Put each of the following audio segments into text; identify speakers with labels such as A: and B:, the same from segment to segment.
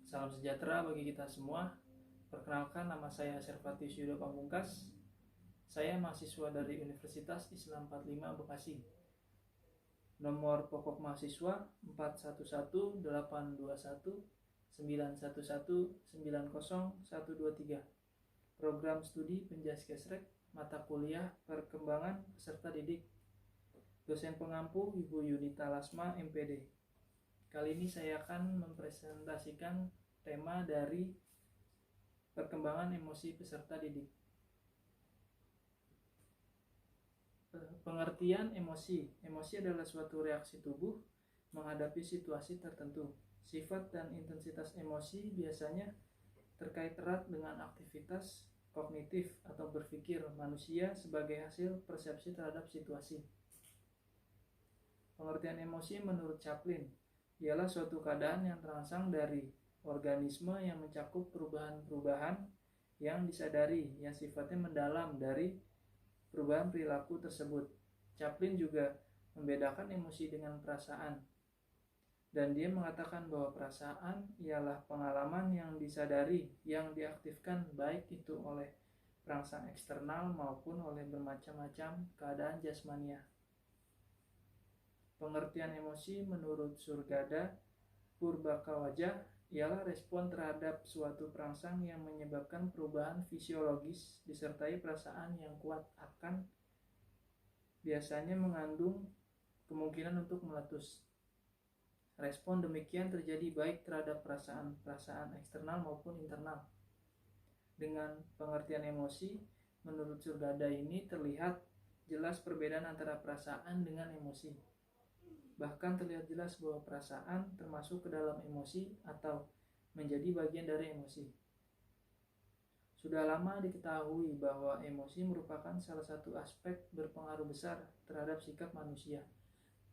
A: Salam sejahtera bagi kita semua. Perkenalkan, nama saya Servatius Yudo Pamungkas. Saya mahasiswa dari Universitas Islam 45 Bekasi. Nomor pokok mahasiswa 41821911900123. Program studi Penjaskesrek, mata kuliah Perkembangan Peserta Didik. Dosen pengampu Ibu Yunita Lasma, MPD. Kali ini saya akan mempresentasikan tema dari perkembangan emosi peserta didik. Pengertian emosi. Emosi adalah suatu reaksi tubuh menghadapi situasi tertentu. Sifat dan intensitas emosi biasanya terkait erat dengan aktivitas kognitif atau berpikir manusia sebagai hasil persepsi terhadap situasi. Pengertian emosi menurut Chaplin ialah suatu keadaan yang terangsang dari organisme yang mencakup perubahan-perubahan yang disadari yang sifatnya mendalam dari perubahan perilaku tersebut. Chaplin juga membedakan emosi dengan perasaan, dan dia mengatakan bahwa perasaan ialah pengalaman yang disadari yang diaktifkan baik itu oleh perangsang eksternal maupun oleh bermacam-macam keadaan jasmania. Pengertian emosi menurut Surgada Purbakawajah ialah respon terhadap suatu perangsang yang menyebabkan perubahan fisiologis disertai perasaan yang kuat akan biasanya mengandung kemungkinan untuk meletus. Respon demikian terjadi baik terhadap perasaan eksternal maupun internal. Dengan pengertian emosi menurut Surgada ini terlihat jelas perbedaan antara perasaan dengan emosi. Bahkan terlihat jelas bahwa perasaan termasuk ke dalam emosi atau menjadi bagian dari emosi. Sudah lama diketahui bahwa emosi merupakan salah satu aspek berpengaruh besar terhadap sikap manusia,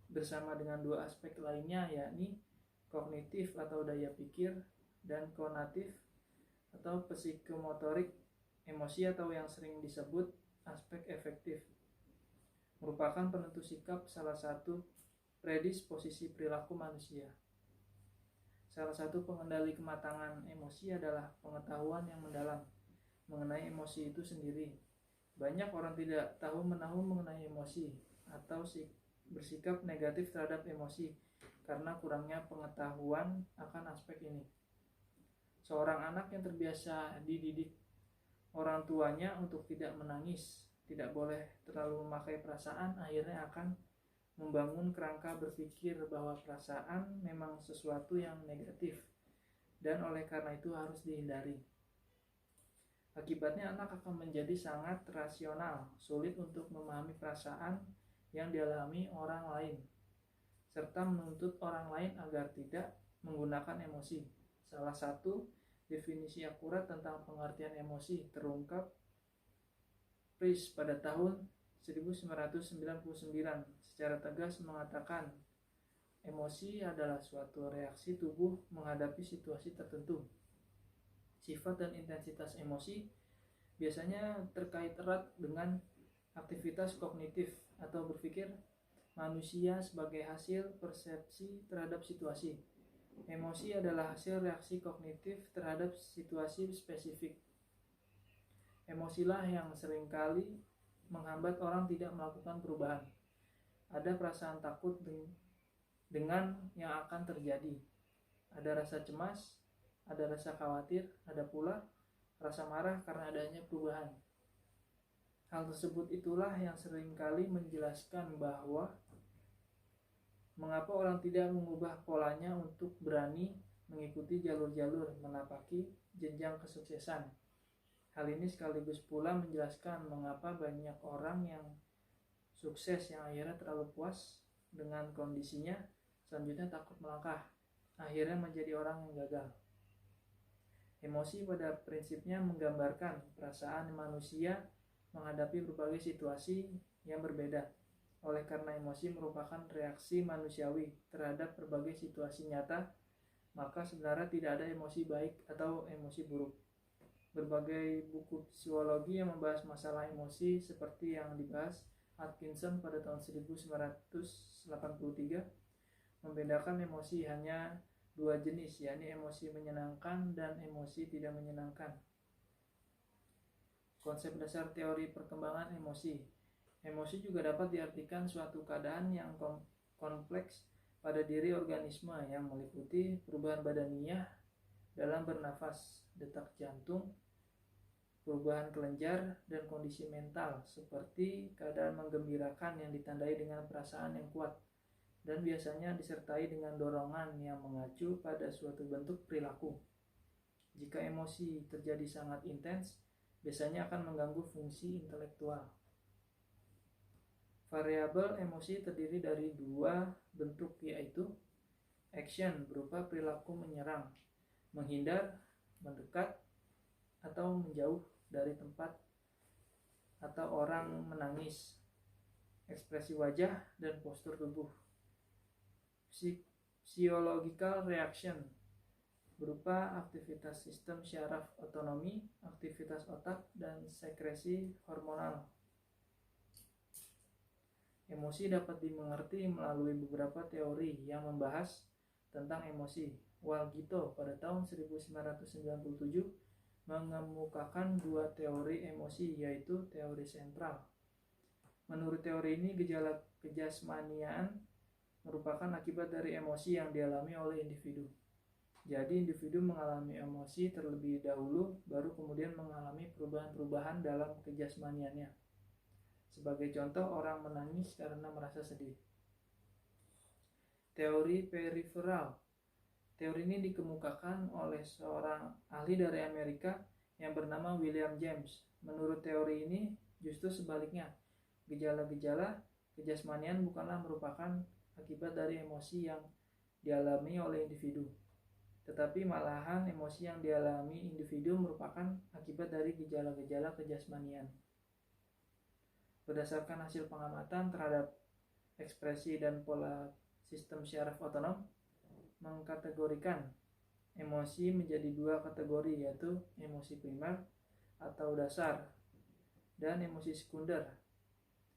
A: bersama dengan dua aspek lainnya, yakni kognitif atau daya pikir dan konatif atau psikomotorik. Emosi atau yang sering disebut aspek efektif merupakan penentu sikap, salah satu predisposisi perilaku manusia. Salah satu pengendali kematangan emosi adalah pengetahuan yang mendalam mengenai emosi itu sendiri. Banyak orang tidak tahu menahu mengenai emosi atau bersikap negatif terhadap emosi karena kurangnya pengetahuan akan aspek ini. Seorang anak yang terbiasa dididik orang tuanya untuk tidak menangis, tidak boleh terlalu memakai perasaan, akhirnya akan membangun kerangka berpikir bahwa perasaan memang sesuatu yang negatif dan oleh karena itu harus dihindari. Akibatnya anak akan menjadi sangat rasional, sulit untuk memahami perasaan yang dialami orang lain, serta menuntut orang lain agar tidak menggunakan emosi. Salah satu definisi akurat tentang pengertian emosi terungkap Pris pada tahun 1999 secara tegas mengatakan emosi adalah suatu reaksi tubuh menghadapi situasi tertentu. Sifat dan intensitas emosi biasanya terkait erat dengan aktivitas kognitif atau berpikir manusia sebagai hasil persepsi terhadap situasi. Emosi adalah hasil reaksi kognitif terhadap situasi spesifik. Emosilah yang seringkali menghambat orang tidak melakukan perubahan. Ada perasaan takut dengan yang akan terjadi. Ada rasa cemas, ada rasa khawatir, ada pula rasa marah karena adanya perubahan. Hal tersebut itulah yang seringkali menjelaskan bahwa mengapa orang tidak mengubah polanya untuk berani mengikuti jalur-jalur menapaki jenjang kesuksesan. Hal ini sekaligus pula menjelaskan mengapa banyak orang yang sukses yang akhirnya terlalu puas dengan kondisinya, selanjutnya takut melangkah, akhirnya menjadi orang yang gagal. Emosi pada prinsipnya menggambarkan perasaan manusia menghadapi berbagai situasi yang berbeda. Oleh karena emosi merupakan reaksi manusiawi terhadap berbagai situasi nyata, maka sebenarnya tidak ada emosi baik atau emosi buruk. Berbagai buku psikologi yang membahas masalah emosi seperti yang dibahas Atkinson pada tahun 1983 membedakan emosi hanya dua jenis, yakni emosi menyenangkan dan emosi tidak menyenangkan. Konsep dasar teori perkembangan emosi. Emosi juga dapat diartikan suatu keadaan yang kompleks pada diri organisme yang meliputi perubahan badaniah dalam bernafas, detak jantung, perubahan kelenjar, dan kondisi mental seperti keadaan menggembirakan yang ditandai dengan perasaan yang kuat dan biasanya disertai dengan dorongan yang mengacu pada suatu bentuk perilaku. Jika emosi terjadi sangat intens, biasanya akan mengganggu fungsi intelektual. Variabel emosi terdiri dari dua bentuk, yaitu action berupa perilaku menyerang, menghindar, mendekat, atau menjauh dari tempat atau orang, menangis, ekspresi wajah, dan postur tubuh. Physiological reaction berupa aktivitas sistem syaraf otonomi, aktivitas otak, dan sekresi hormonal. Emosi dapat dimengerti melalui beberapa teori yang membahas tentang emosi. Walgito pada tahun 1997 mengemukakan dua teori emosi, yaitu teori sentral. Menurut teori ini, gejala kejasmaniaan merupakan akibat dari emosi yang dialami oleh individu. Jadi individu mengalami emosi terlebih dahulu, baru kemudian mengalami perubahan-perubahan dalam kejasmaniannya. Sebagai contoh, orang menangis karena merasa sedih. Teori periferal. Teori ini dikemukakan oleh seorang ahli dari Amerika yang bernama William James. Menurut teori ini, justru sebaliknya, gejala-gejala kejasmanian bukanlah merupakan akibat dari emosi yang dialami oleh individu, tetapi malahan emosi yang dialami individu merupakan akibat dari gejala-gejala kejasmanian. Berdasarkan hasil pengamatan terhadap ekspresi dan pola sistem syaraf otonom, mengkategorikan emosi menjadi dua kategori, yaitu emosi primer atau dasar dan emosi sekunder.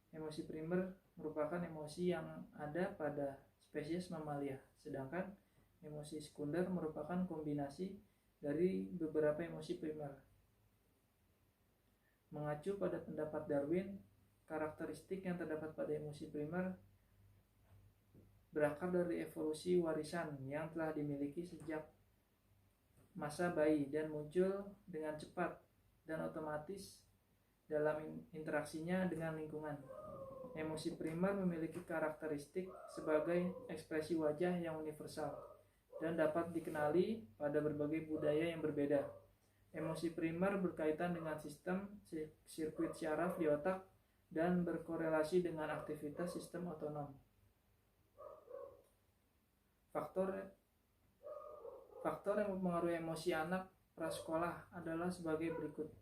A: Emosi primer merupakan emosi yang ada pada spesies mamalia, sedangkan emosi sekunder merupakan kombinasi dari beberapa emosi primer. Mengacu pada pendapat Darwin, karakteristik yang terdapat pada emosi primer berakar dari evolusi warisan yang telah dimiliki sejak masa bayi dan muncul dengan cepat dan otomatis dalam interaksinya dengan lingkungan. Emosi primer memiliki karakteristik sebagai ekspresi wajah yang universal dan dapat dikenali pada berbagai budaya yang berbeda. Emosi primer berkaitan dengan sistem sirkuit syaraf di otak dan berkorelasi dengan aktivitas sistem otonom. Faktor yang mempengaruhi emosi anak prasekolah adalah sebagai berikut.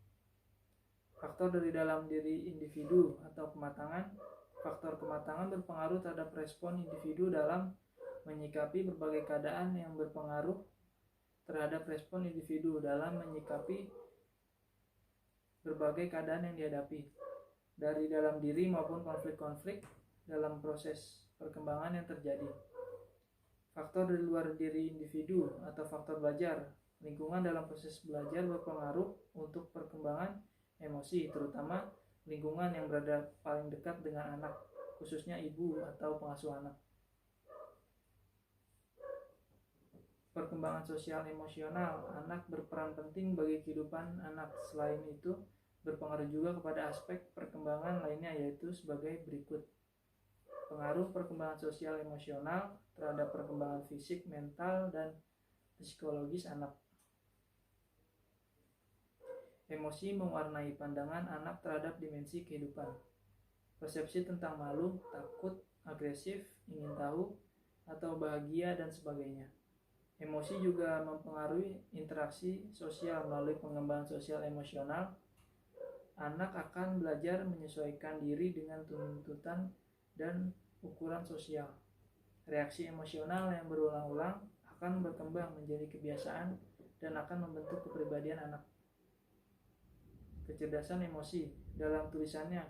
A: Faktor dari dalam diri individu atau kematangan. Faktor kematangan berpengaruh terhadap respon individu dalam menyikapi berbagai keadaan yang berpengaruh terhadap respon individu dalam menyikapi berbagai keadaan yang dihadapi, dari dalam diri maupun konflik-konflik dalam proses perkembangan yang terjadi. Faktor dari luar diri individu atau faktor belajar. Lingkungan dalam proses belajar berpengaruh untuk perkembangan emosi, terutama lingkungan yang berada paling dekat dengan anak, khususnya ibu atau pengasuh anak. Perkembangan sosial emosional anak berperan penting bagi kehidupan anak. Selain itu, berpengaruh juga kepada aspek perkembangan lainnya, yaitu sebagai berikut. Pengaruh perkembangan sosial emosional terhadap perkembangan fisik, mental, dan psikologis anak. Emosi mewarnai pandangan anak terhadap dimensi kehidupan. Persepsi tentang malu, takut, agresif, ingin tahu, atau bahagia, dan sebagainya. Emosi juga mempengaruhi interaksi sosial. Melalui pengembangan sosial emosional, anak akan belajar menyesuaikan diri dengan tuntutan dan ukuran sosial. Reaksi emosional yang berulang-ulang akan berkembang menjadi kebiasaan dan akan membentuk kepribadian anak. Kecerdasan emosi. Dalam tulisannya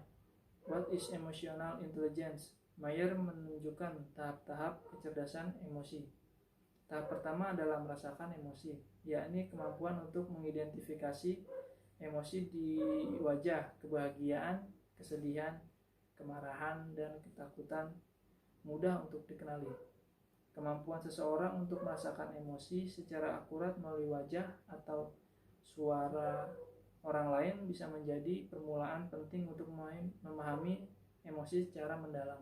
A: What is Emotional Intelligence, Mayer menunjukkan tahap-tahap kecerdasan emosi. Tahap pertama adalah merasakan emosi, yakni kemampuan untuk mengidentifikasi emosi di wajah, kebahagiaan, kesedihan, kemarahan, dan ketakutan mudah untuk dikenali. Kemampuan seseorang untuk merasakan emosi secara akurat melalui wajah atau suara orang lain bisa menjadi permulaan penting untuk memahami emosi secara mendalam.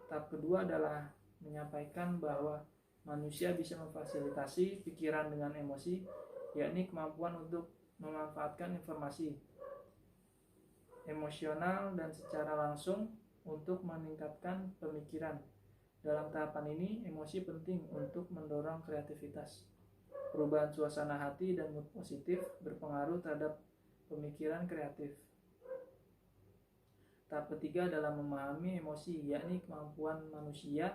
A: Tahap kedua adalah menyampaikan bahwa manusia bisa memfasilitasi pikiran dengan emosi, yakni kemampuan untuk memanfaatkan informasi emosional dan secara langsung untuk meningkatkan pemikiran. Dalam tahapan ini, emosi penting untuk mendorong kreativitas. Perubahan suasana hati dan mood positif berpengaruh terhadap pemikiran kreatif. Tahap ketiga adalah memahami emosi, yakni kemampuan manusia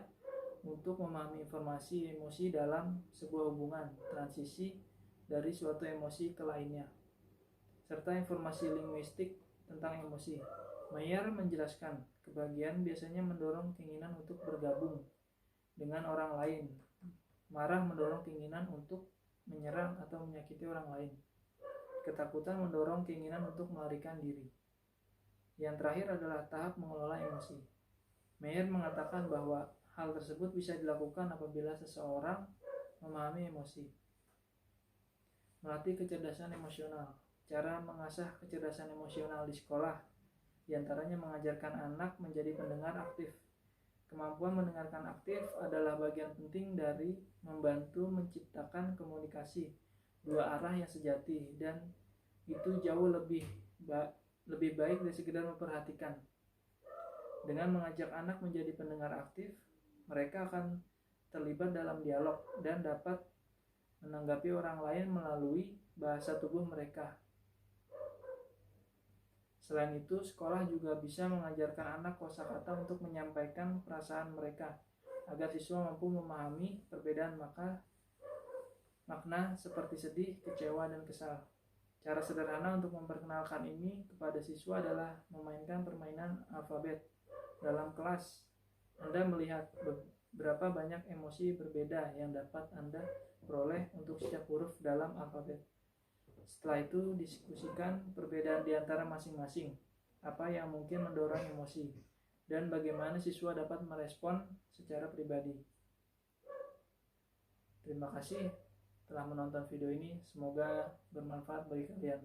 A: untuk memahami informasi emosi dalam sebuah hubungan transisi dari suatu emosi ke lainnya, serta informasi linguistik tentang emosi. Mayer menjelaskan, kebahagiaan biasanya mendorong keinginan untuk bergabung dengan orang lain. Marah mendorong keinginan untuk menyerang atau menyakiti orang lain. Ketakutan mendorong keinginan untuk melarikan diri. Yang terakhir adalah tahap mengelola emosi. Mayer mengatakan bahwa hal tersebut bisa dilakukan apabila seseorang memahami emosi. Melatih kecerdasan emosional. Cara mengasah kecerdasan emosional di sekolah diantaranya mengajarkan anak menjadi pendengar aktif. Kemampuan mendengarkan aktif adalah bagian penting dari membantu menciptakan komunikasi dua arah yang sejati, dan itu jauh lebih baik dari sekedar memperhatikan. Dengan mengajak anak menjadi pendengar aktif, mereka akan terlibat dalam dialog dan dapat menanggapi orang lain melalui bahasa tubuh mereka. Selain itu, sekolah juga bisa mengajarkan anak kosakata untuk menyampaikan perasaan mereka, agar siswa mampu memahami perbedaan makna seperti sedih, kecewa, dan kesal. Cara sederhana untuk memperkenalkan ini kepada siswa adalah memainkan permainan alfabet. Dalam kelas, Anda melihat berapa banyak emosi berbeda yang dapat Anda peroleh untuk setiap huruf dalam alfabet. Setelah itu, diskusikan perbedaan di antara masing-masing, apa yang mungkin mendorong emosi, dan bagaimana siswa dapat merespon secara pribadi. Terima kasih telah menonton video ini, semoga bermanfaat bagi kalian.